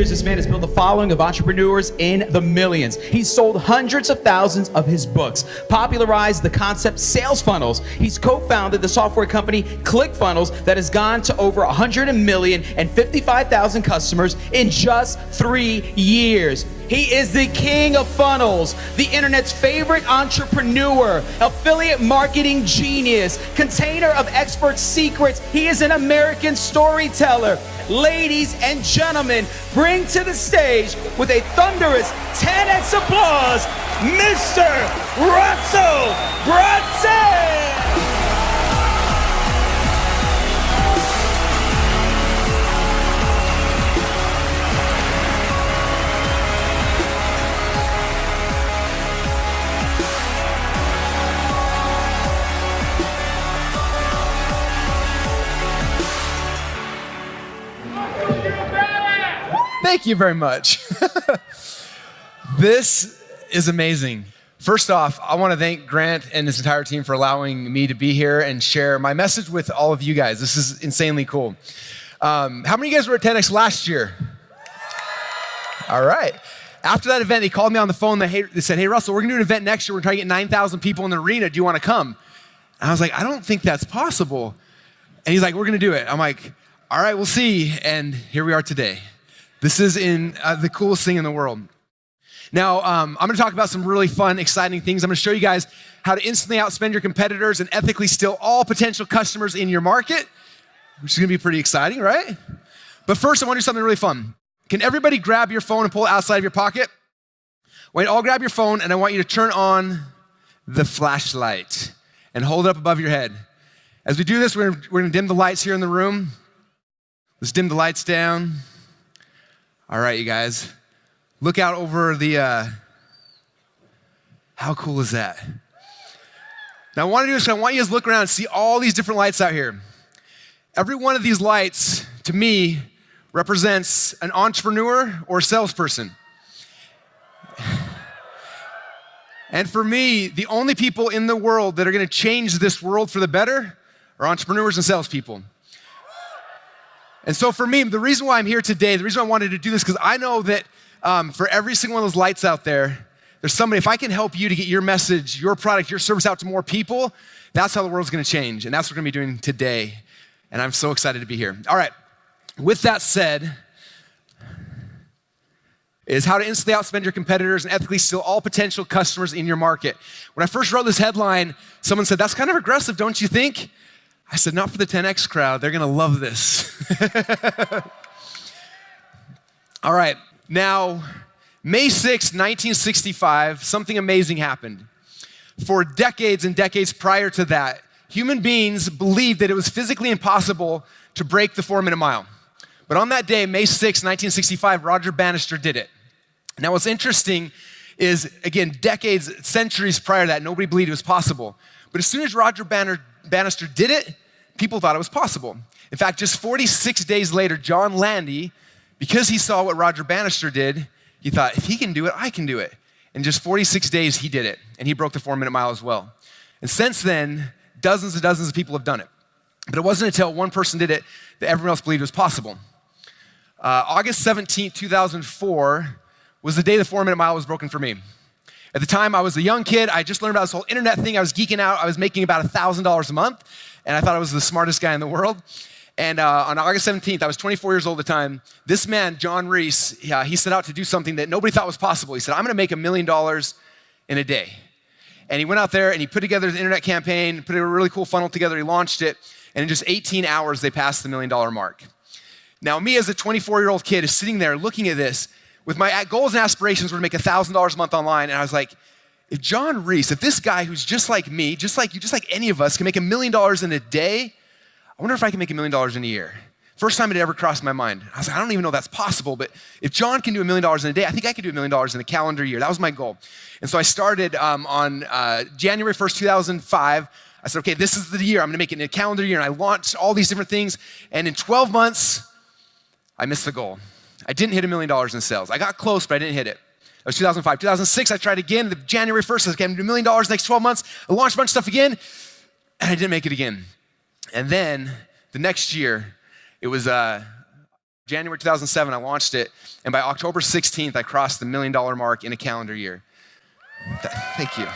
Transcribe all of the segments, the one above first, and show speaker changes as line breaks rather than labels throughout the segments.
years, this man has built a following of entrepreneurs in the millions. He's sold hundreds of thousands of his books, popularized the concept sales funnels. He's co-founded the software company ClickFunnels that has gone to over 100 million and 55,000 customers in just 3 years. He is the king of funnels, the internet's favorite entrepreneur, affiliate marketing genius, container of expert secrets. He is an American storyteller. Ladies and gentlemen, bring to the stage with a thunderous 10x applause, Mr. Russell Brunson!
Thank you very much. This is amazing. First off, I want to thank Grant and his entire team for allowing me to be here and share my message with all of you guys. This is insanely cool. How many of you guys were at 10X last year? All right. After that event, they called me on the phone. They said, hey, Russell, we're going to do an event next year. We're trying to get 9,000 people in the arena. Do you want to come? And I was like, I don't think that's possible. And he's like, we're going to do it. I'm like, all right, we'll see. And here we are today. This is the coolest thing in the world. Now, I'm gonna talk about some really fun, exciting things. I'm gonna show you guys how to instantly outspend your competitors and ethically steal all potential customers in your market, which is gonna be pretty exciting, right? But first, I wanna do something really fun. Can everybody grab your phone and pull it outside of your pocket? Wait, all grab your phone, and I want you to turn on the flashlight and hold it up above your head. As we do this, we're gonna dim the lights here in the room. Let's dim the lights down. All right, you guys, look out over the, how cool is that? Now, I want you guys to look around and see all these different lights out here. Every one of these lights, to me, represents an entrepreneur or a salesperson. And for me, the only people in the world that are gonna change this world for the better are entrepreneurs and salespeople. And so for me, the reason why I'm here today, the reason I wanted to do this, because I know that for every single one of those lights out there, there's somebody, if I can help you to get your message, your product, your service out to more people, that's how the world's gonna change. And that's what we're gonna be doing today. And I'm so excited to be here. All right, with that said, is how to instantly outspend your competitors and ethically steal all potential customers in your market. When I first wrote this headline, someone said, that's kind of aggressive, don't you think? I said, not for the 10X crowd. They're gonna love this. All right, now, May 6, 1965, something amazing happened. For decades and decades prior to that, human beings believed that it was physically impossible to break the 4-minute mile. But on that day, May 6, 1965, Roger Bannister did it. Now, what's interesting is, again, decades, centuries prior to that, nobody believed it was possible. But as soon as Roger Bannister did it, people thought it was possible. In fact, just 46 days later, John Landy, because he saw what Roger Bannister did, he thought, if he can do it, I can do it. In just 46 days, he did it, and he broke the 4-minute mile as well. And since then, dozens and dozens of people have done it. But it wasn't until one person did it that everyone else believed it was possible. August 17, 2004 was the day the 4-minute mile was broken for me. At the time, I was a young kid. I just learned about this whole internet thing. I was geeking out. I was making about $1,000 a month, and I thought I was the smartest guy in the world. And on August 17th, I was 24 years old at the time. This man, John Reese, he set out to do something that nobody thought was possible. He said, I'm gonna make $1 million in a day. And he went out there and he put together the internet campaign, put a really cool funnel together, he launched it, and in just 18 hours, they passed the $1 million mark. Now, me as a 24-year-old kid is sitting there looking at this with my goals and aspirations were to make $1,000 a month online, and I was like, if John Reese, if this guy who's just like me, just like you, just like any of us, can make $1 million in a day, I wonder if I can make $1 million in a year. First time it ever crossed my mind. I was like, I don't even know that's possible, but if John can do $1 million in a day, I think I can do $1 million in a calendar year. That was my goal. And so I started on January 1st, 2005. I said, okay, this is the year. I'm gonna make it in a calendar year. And I launched all these different things. And in 12 months, I missed the goal. I didn't hit $1 million in sales. I got close, but I didn't hit it. That was 2005. 2006, I tried again. The January 1st, I said, okay, I'm gonna do $1 million in the next 12 months. I launched a bunch of stuff again, and I didn't make it again. And then the next year, it was January 2007, I launched it, and by October 16th, I crossed the $1 million mark in a calendar year. Thank you.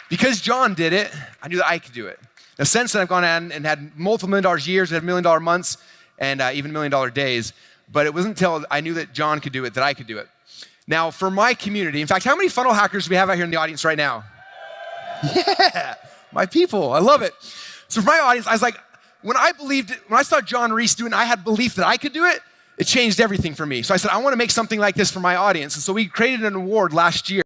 Because John did it, I knew that I could do it. Now, since then, I've gone on and had multiple $1 million years, had $1 million months, and even $1 million days, but it wasn't until I knew that John could do it that I could do it. Now, for my community, in fact, how many funnel hackers do we have out here in the audience right now? Yeah, my people, I love it. So for my audience, I was like, when I saw John Reese do it and I had belief that I could do it, it changed everything for me. So I said, I want to make something like this for my audience. And so we created an award last year.